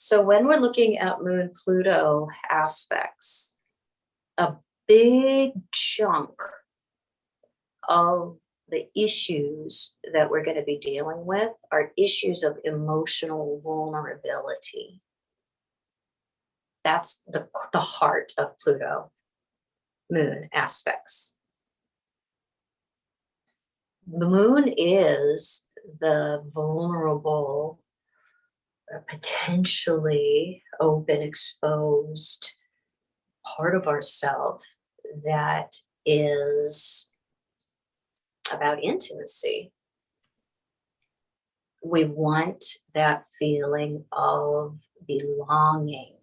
So when we're looking at Moon Pluto aspects, a big chunk of the issues that we're going to be dealing with are issues of emotional vulnerability. That's the heart of Pluto Moon aspects. The moon is the vulnerable, potentially open, exposed part of ourself that is about intimacy. We want that feeling of belonging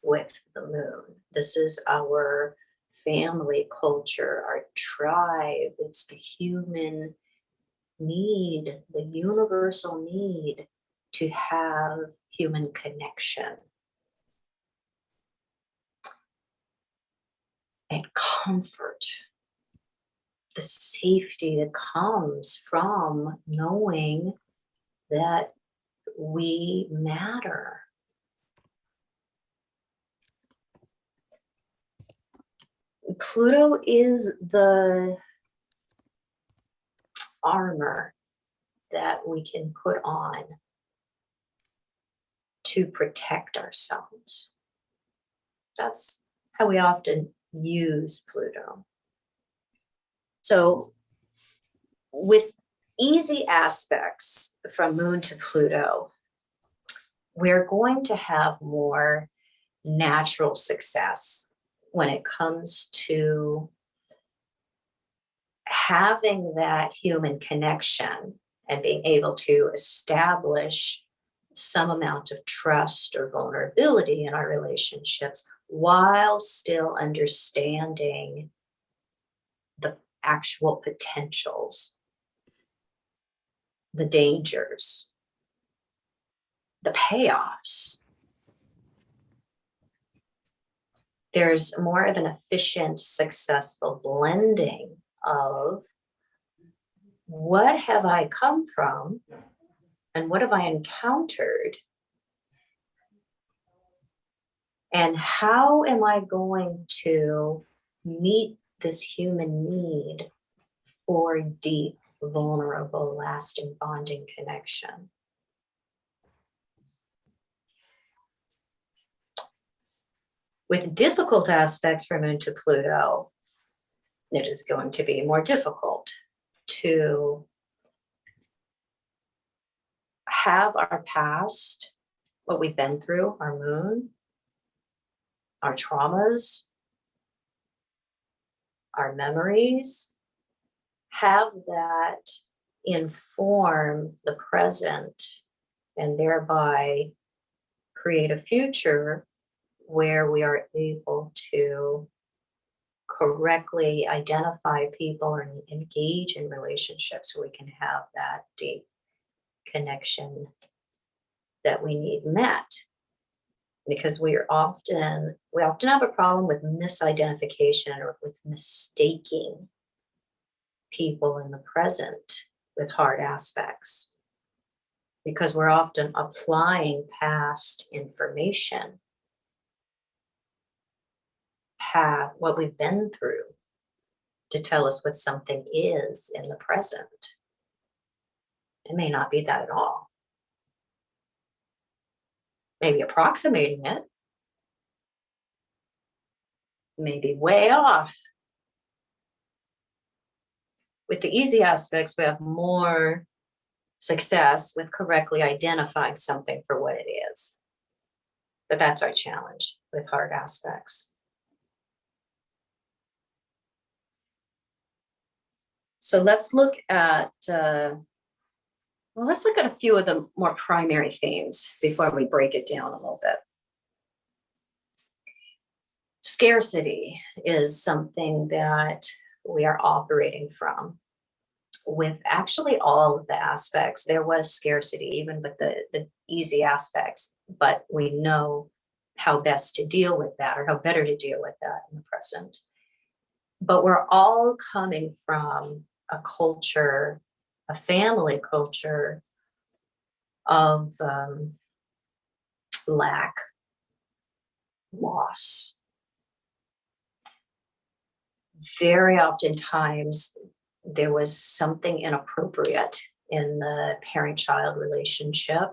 with the moon. This is our family culture, our tribe. It's the human need, the universal need to have human connection and comfort, the safety that comes from knowing that we matter. Pluto is the armor that we can put on to protect ourselves. That's how we often use Pluto. So with easy aspects from Moon to Pluto, we're going to have more natural success when it comes to having that human connection and being able to establish some amount of trust or vulnerability in our relationships while still understanding the actual potentials, the dangers, the payoffs. There's more of an efficient, successful blending of what have I come from and what have I encountered, and how am I going to meet this human need for deep, vulnerable, lasting bonding connection. With difficult aspects from Moon to Pluto, it is going to be more difficult to have our past, what we've been through, our moon, our traumas, our memories, have that inform the present and thereby create a future where we are able to correctly identify people and engage in relationships so we can have that deep connection that we need met. Because we often have a problem with misidentification or with mistaking people in the present with hard aspects, because we're often applying past information, what we've been through, to tell us what something is in the present. It may not be that at all. Maybe approximating it, maybe way off. With the easy aspects, we have more success with correctly identifying something for what it is. But that's our challenge with hard aspects. So let's look at a few of the more primary themes before we break it down a little bit. Scarcity is something that we are operating from. with actually all of the aspects, there was scarcity, even with the easy aspects, but we know how best to deal with that, or how better to deal with that in the present. But we're all coming from a culture, a family culture of lack, loss. Very oftentimes, there was something inappropriate in the parent-child relationship.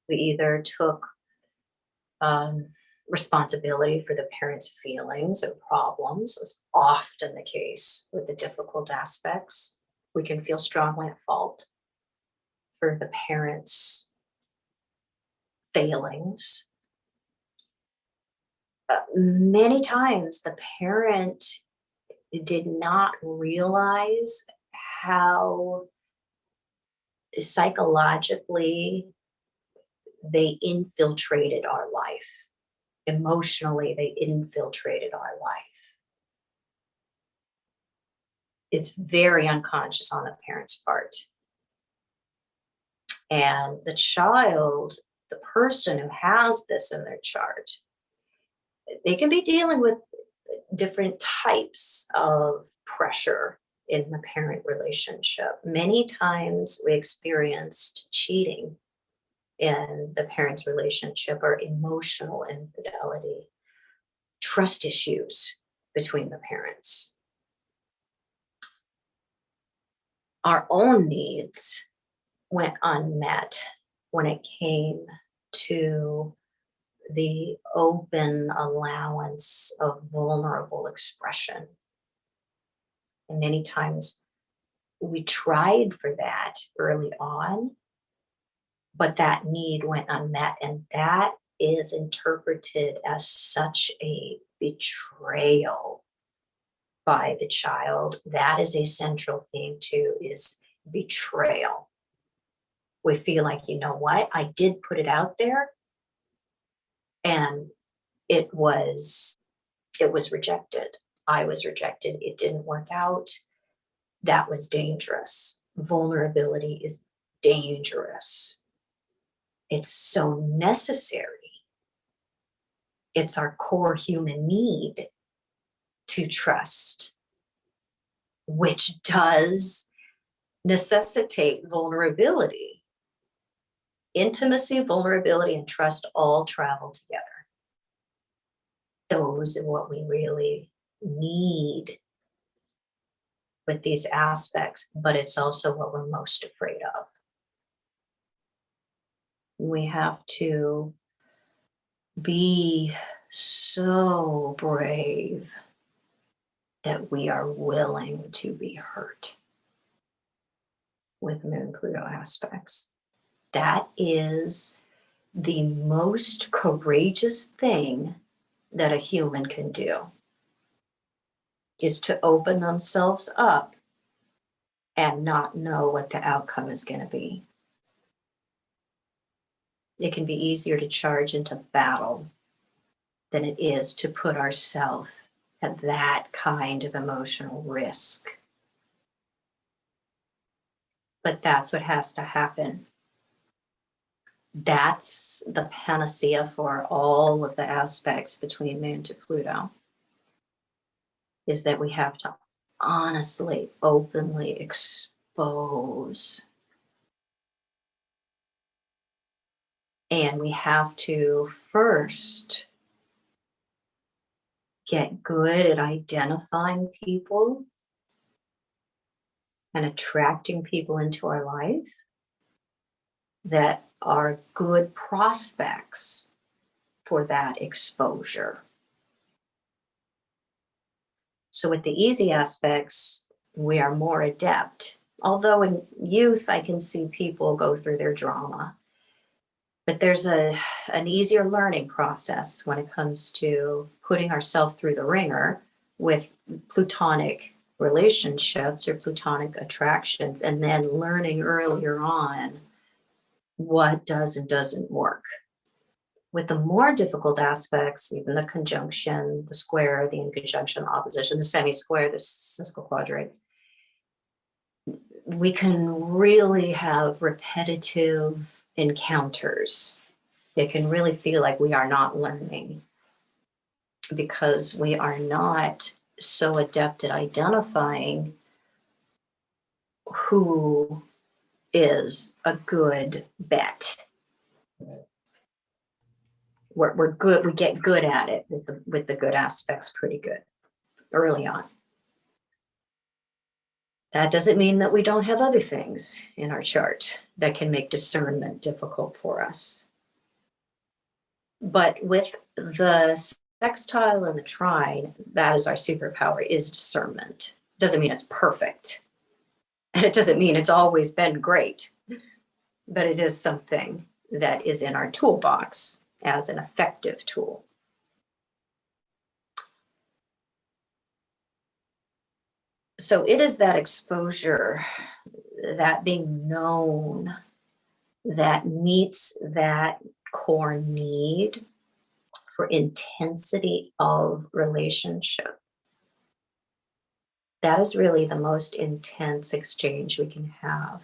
We either took responsibility for the parent's feelings and problems, as often the case with the difficult aspects. We can feel strongly at fault for the parent's failings. Many times the parent did not realize how psychologically they infiltrated our life. Emotionally, they infiltrated our life. It's very unconscious on the parent's part. And the child, the person who has this in their chart, they can be dealing with different types of pressure in the parent relationship. Many times we experienced cheating in the parent's relationship, or emotional infidelity, trust issues between the parents. Our own needs went unmet when it came to the open allowance of vulnerable expression. And many times we tried for that early on, but that need went unmet, and that is interpreted as such a betrayal by the child. That is a central theme too, is betrayal. We feel like, you know what, I did put it out there and it was rejected. I was rejected. It didn't work out. That was dangerous. Vulnerability is dangerous. It's so necessary. It's our core human need to trust, which does necessitate vulnerability. Intimacy, vulnerability, and trust all travel together. Those are what we really need with these aspects, but it's also what we're most afraid of. We have to be so brave that we are willing to be hurt with Moon Pluto aspects. That is the most courageous thing that a human can do, is to open themselves up and not know what the outcome is going to be. It can be easier to charge into battle than it is to put ourselves at that kind of emotional risk. But that's what has to happen. That's the panacea for all of the aspects between Moon to Pluto, is that we have to honestly, openly expose. And we have to first get good at identifying people and attracting people into our life that are good prospects for that exposure. So with the easy aspects, we are more adept. Although in youth, I can see people go through their drama. But there's an easier learning process when it comes to putting ourselves through the ringer with plutonic relationships or plutonic attractions, and then learning earlier on what does and doesn't work. With the more difficult aspects, even the conjunction, the square, the inconjunction, the opposition, the semi-square, the sesquiquadrate, we can really have repetitive encounters. It can really feel like we are not learning because we are not so adept at identifying who is a good bet. We're good. We get good at it with the good aspects pretty good early on. That doesn't mean that we don't have other things in our chart that can make discernment difficult for us. But with the sextile and the trine, that is our superpower, is discernment. Doesn't mean it's perfect. And it doesn't mean it's always been great, but it is something that is in our toolbox as an effective tool. So it is that exposure, that being known, that meets that core need for intensity of relationship. That is really the most intense exchange we can have